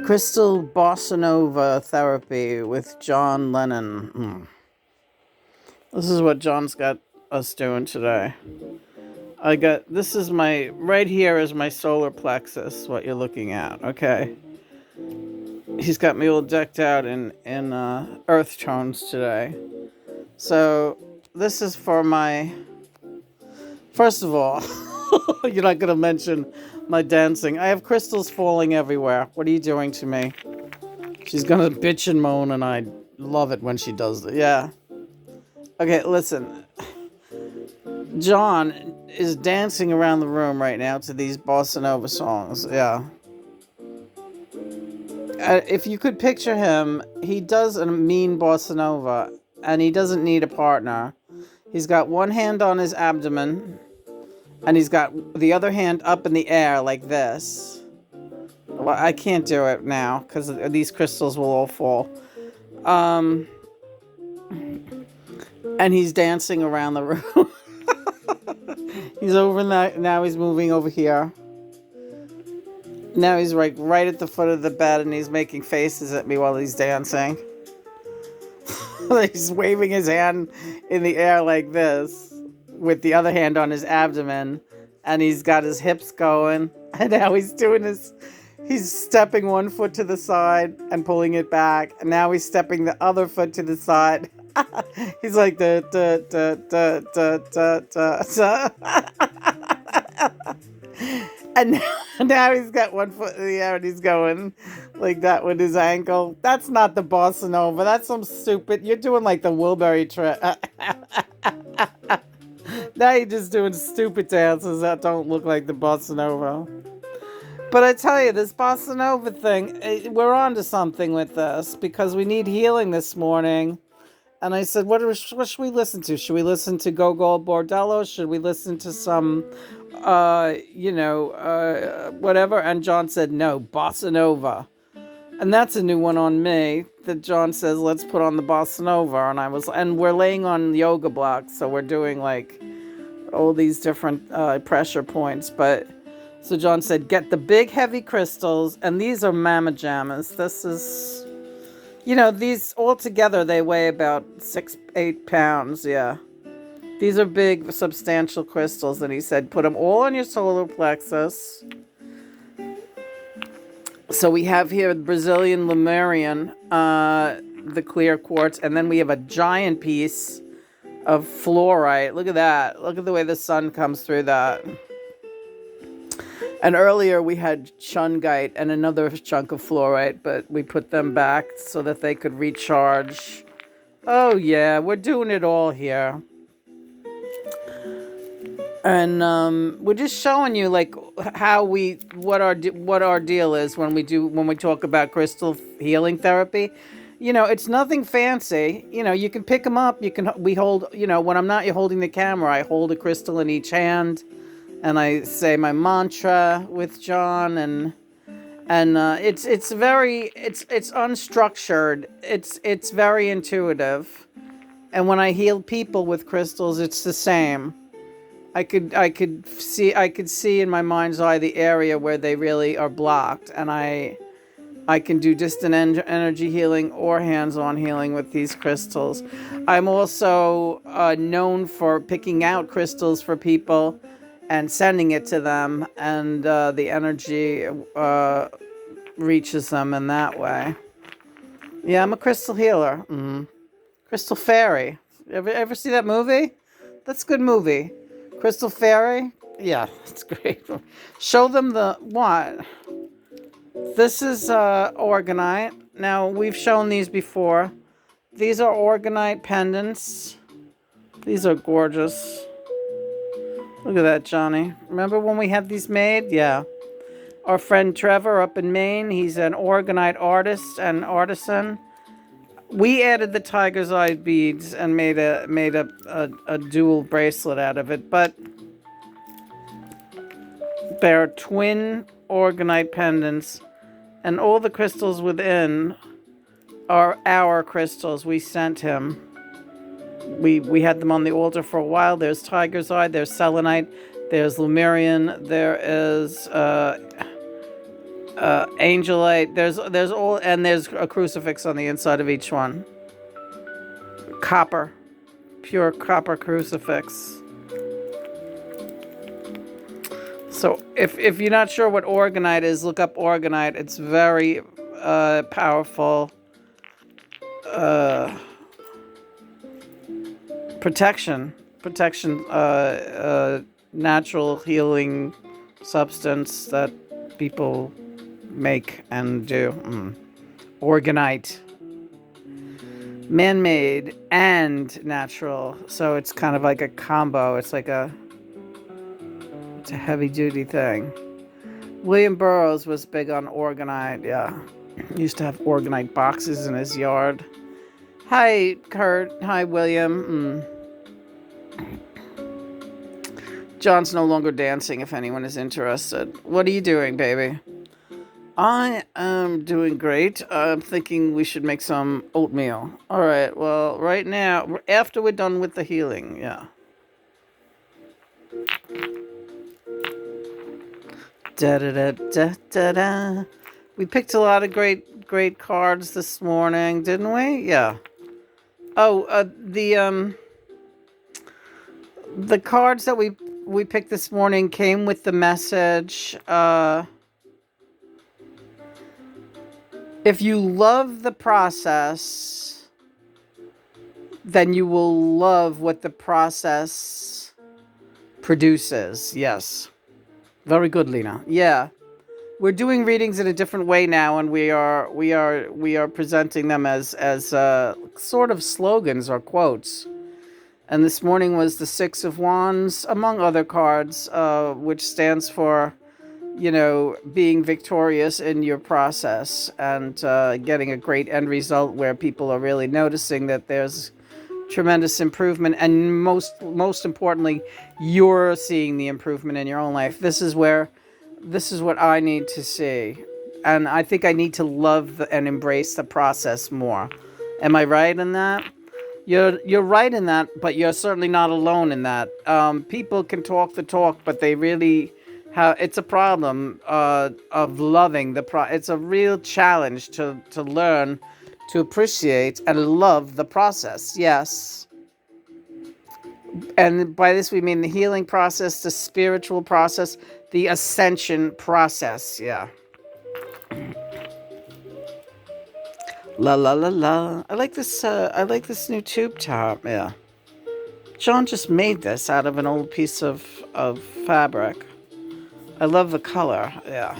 Crystal Bossa Nova Therapy with John Lennon. This is what John's got us doing today. This is right here is my solar plexus, what you're looking at, okay? He's got me all decked out in earth tones today. So, this is for my. First of all, you're not going to mention my dancing. I have crystals falling everywhere. What are you doing to me? She's going to bitch and moan, and I love it when she does that. Yeah. Okay, listen. John is dancing around the room right now to these bossa nova songs. Yeah. If you could picture him, he does a mean bossa nova, and he doesn't need a partner. He's got one hand on his abdomen, and he's got the other hand up in the air like this. Well, I can't do it now because these crystals will all fall. And he's dancing around the room. He's over now. He's moving over here. Now he's right at the foot of the bed, and he's making faces at me while he's dancing. He's waving his hand in the air like this, with the other hand on his abdomen, and he's got his hips going. And now he's doing this. He's stepping one foot to the side and pulling it back, and now he's stepping the other foot to the side. He's like da da da da da da da. And now he's got one foot in the air and he's going like that with his ankle. That's not the bossa nova. That's some stupid. You're doing like the Wilbury trick. Now you're just doing stupid dances that don't look like the bossa nova. But I tell you, this bossa nova thing, we're on to something with this because we need healing this morning. And I said, what should we listen to? Should we listen to Gogol Bordello? Should we listen to some, whatever? And John said, no, bossa nova. And that's a new one on me that John says, let's put on the bossa nova. And we're laying on yoga blocks. So we're doing like all these different pressure points. So John said, get the big heavy crystals. And these are mama jammas. This is... these all together, they weigh about 6-8 pounds. Yeah. These are big, substantial crystals. And he said, put them all on your solar plexus. So we have here Brazilian Lemurian, the clear quartz. And then we have a giant piece of fluorite. Look at that. Look at the way the sun comes through that. And earlier we had shungite and another chunk of fluorite, but we put them back so that they could recharge. Oh yeah, we're doing it all here. And we're just showing you like what our deal is when we talk about crystal healing therapy. It's nothing fancy. You can pick them up. We hold. When I'm not holding the camera, I hold a crystal in each hand. And I say my mantra with John, and it's unstructured. It's very intuitive, and when I heal people with crystals, it's the same. I could see in my mind's eye the area where they really are blocked, and I can do distant energy healing or hands-on healing with these crystals. I'm also known for picking out crystals for people and sending it to them, and the energy reaches them in that way. Yeah, I'm a crystal healer. Crystal Fairy. Ever see that movie? That's a good movie. Crystal Fairy? Yeah, it's great. Show them the what? This is orgonite. Now, we've shown these before. These are orgonite pendants. These are gorgeous. Look at that, Johnny. Remember when we had these made? Yeah. Our friend Trevor up in Maine, he's an orgonite artist and artisan. We added the tiger's eye beads and made a dual bracelet out of it. But they're twin orgonite pendants. And all the crystals within are our crystals we sent him. We had them on the altar for a while. There's tiger's eye, there's selenite, there's Lemurian, there is Angelite. There's all, and there's a crucifix on the inside of each one. Copper, pure copper crucifix. So if you're not sure what orgonite is, look up orgonite. It's very powerful protection, natural healing substance that people make and do. Orgonite, man-made and natural, so it's kind of like a combo. It's a heavy-duty thing. William Burroughs was big on orgonite. Yeah, he used to have orgonite boxes in his yard. Hi, Kurt. Hi, William. John's no longer dancing, if anyone is interested. What are you doing, baby? I am doing great. I'm thinking we should make some oatmeal. All right, well, right now, after we're done with the healing, yeah. Da-da-da-da-da-da. We picked a lot of great cards this morning, didn't we? Yeah. Oh, the cards that we picked this morning came with the message, if you love the process, then you will love what the process produces. Yes. Very good, Lena. Yeah. We're doing readings in a different way now, and we are presenting them as sort of slogans or quotes. And this morning was the Six of Wands, among other cards, which stands for, being victorious in your process and getting a great end result where people are really noticing that there's tremendous improvement, and most importantly, you're seeing the improvement in your own life. This is what I need to see, and I think I need to love and embrace the process more. Am I right in that? You're right in that, but you're certainly not alone in that. People can talk the talk, but they really it's a problem of loving it's a real challenge to learn to appreciate and love the process. Yes. And by this we mean the healing process, the spiritual process, the ascension process. Yeah. La la la la. I like this new tube top. Yeah. John just made this out of an old piece of fabric. I love the color. Yeah.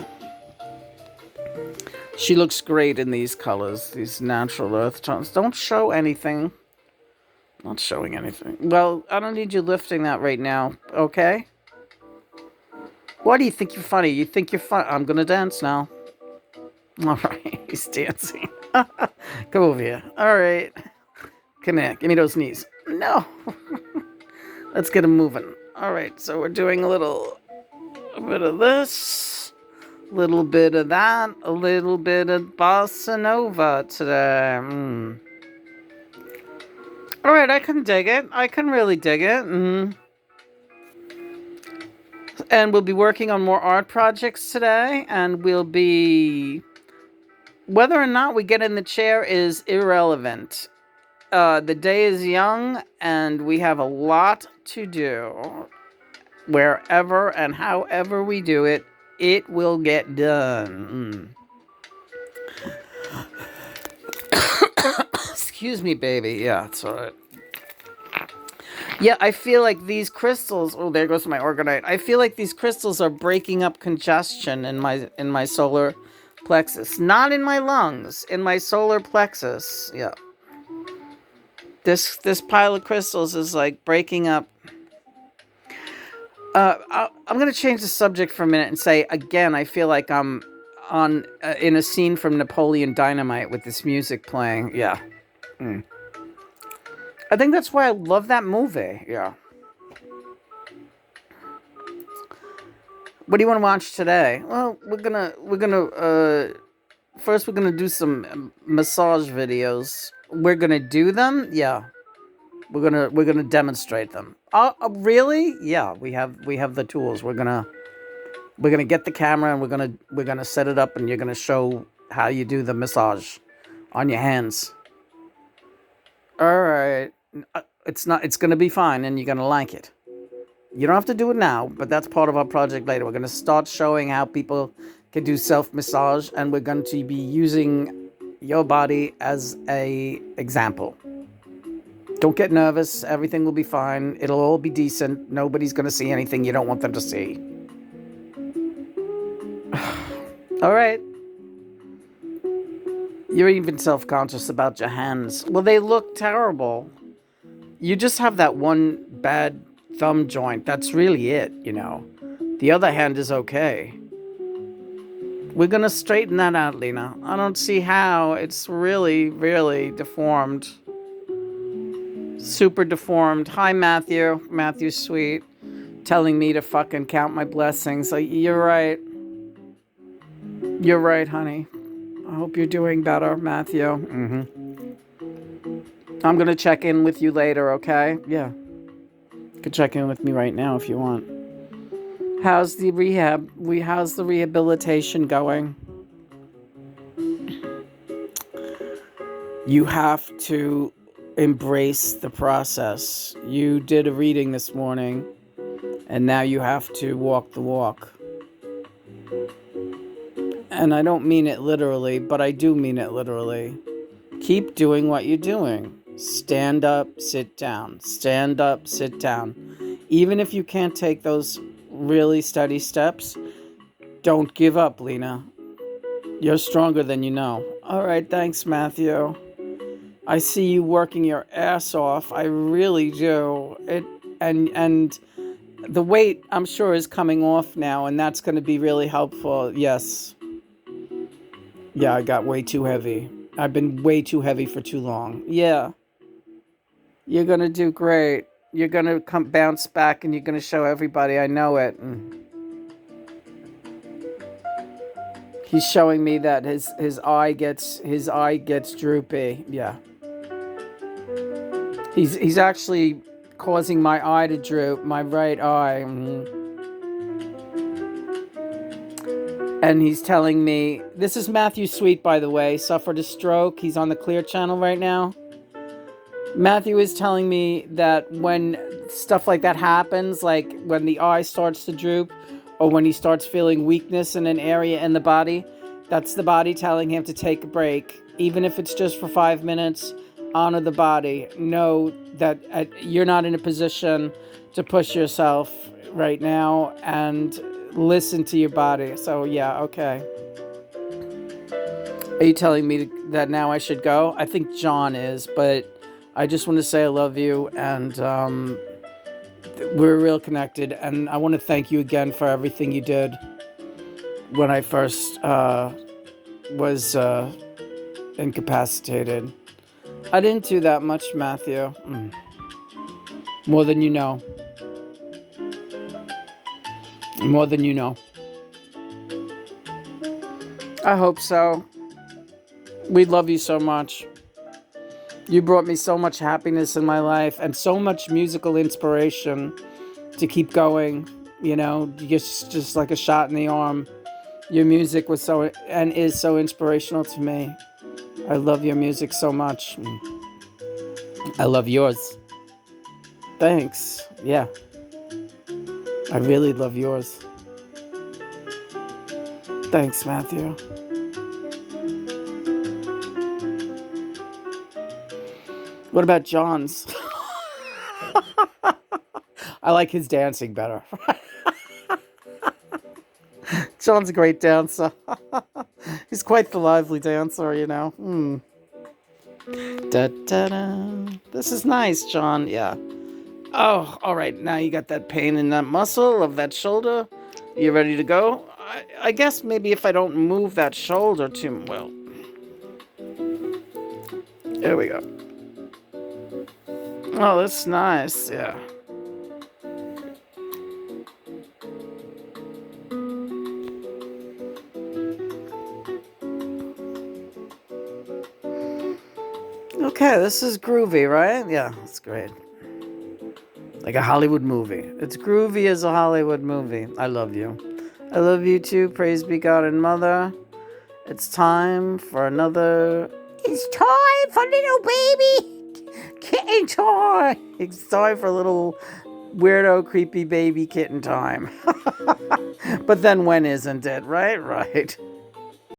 She looks great in these colors, these natural earth tones. Don't show anything. Not showing anything. Well, I don't need you lifting that right now, okay? Why do you think you're funny? You think you're fun? I'm gonna dance now. All right, he's dancing. Come over here. All right. Come here. Give me those knees. No. Let's get him moving. All right, so we're doing a bit of this, a little bit of that, a little bit of bossa nova today. All right, I can dig it. I can really dig it. And we'll be working on more art projects today, and we'll be... Whether or not we get in the chair is irrelevant. The day is young, and we have a lot to do. Wherever and however we do it, it will get done. Excuse me, baby. Yeah, it's all right. Yeah, I feel like these crystals... Oh, there goes my orgonite. I feel like these crystals are breaking up congestion in my solar plexus. Not in my lungs, in my solar plexus. Yeah. This pile of crystals is like breaking up. I'm going to change the subject for a minute and say, again, I feel like I'm in a scene from Napoleon Dynamite with this music playing. Yeah. I think that's why I love that movie. Yeah. What do you want to watch today? Well, first we're gonna do some massage videos. We're gonna do them. Yeah. We're gonna demonstrate them. Oh, really? Yeah. We have the tools. We're gonna We're gonna get the camera and we're gonna set it up, and you're gonna show how you do the massage on your hands. All right. It's not. It's gonna be fine, and you're gonna like it. You don't have to do it now, but that's part of our project later. We're gonna start showing how people can do self massage, and we're going to be using your body as a example. Don't get nervous. Everything will be fine. It'll all be decent. Nobody's gonna see anything you don't want them to see. All right. You're even self-conscious about your hands. Well, they look terrible. You just have that one bad thumb joint. That's really it, you know. The other hand is okay. We're going to straighten that out, Lena. I don't see how. It's really, really deformed. Super deformed. Hi, Matthew. Matthew's sweet. Telling me to fucking count my blessings. You're right. You're right, honey. I hope you're doing better, Matthew. I'm going to check in with you later, okay? Yeah. You can check in with me right now if you want. How's the rehab? How's the rehabilitation going? You have to embrace the process. You did a reading this morning, and now you have to walk the walk. And I don't mean it literally, but I do mean it literally. Keep doing what you're doing. Stand up, sit down. Stand up, sit down. Even if you can't take those really steady steps, don't give up, Lena. You're stronger than you know. All right, thanks, Matthew. I see you working your ass off. I really do. And the weight, I'm sure, is coming off now, and that's going to be really helpful. Yes. Yeah, I got way too heavy. I've been way too heavy for too long. Yeah. You're going to do great. You're going to bounce back, and you're going to show everybody. I know it. He's showing me that his eye gets droopy. Yeah. He's actually causing my eye to droop, my right eye. And he's telling me, this is Matthew Sweet, by the way, suffered a stroke. He's on the Clear channel right now. Matthew is telling me that when stuff like that happens, like when the eye starts to droop, or when he starts feeling weakness in an area in the body, that's the body telling him to take a break. Even if it's just for 5 minutes, honor the body. Know that you're not in a position to push yourself right now, and listen to your body. So yeah, okay. Are you telling me that now I should go? I think John is, but I just want to say I love you, and we're real connected, and I want to thank you again for everything you did when I first was incapacitated. I didn't do that much, Matthew. More than you know. More than you know. I hope so. We love you so much. You brought me so much happiness in my life and so much musical inspiration to keep going. You know, just like a shot in the arm. Your music was so and is so inspirational to me. I love your music so much. I love yours. Thanks. Yeah. I really love yours. Thanks, Matthew. What about John's? I like his dancing better. John's a great dancer. He's quite the lively dancer, you know. Da, da, da. This is nice, John. Yeah. Oh, all right. Now you got that pain in that muscle of that shoulder. You ready to go? I guess maybe if I don't move that shoulder too well. There we go. Oh, that's nice. Yeah. Okay, this is groovy, right? Yeah, it's great. Like a Hollywood movie. It's groovy as a Hollywood movie. I love you. I love you too. Praise be God and Mother. It's time for another. It's time for little baby kitten time. It's time for little weirdo, creepy baby kitten time. But then when isn't it? Right? Right.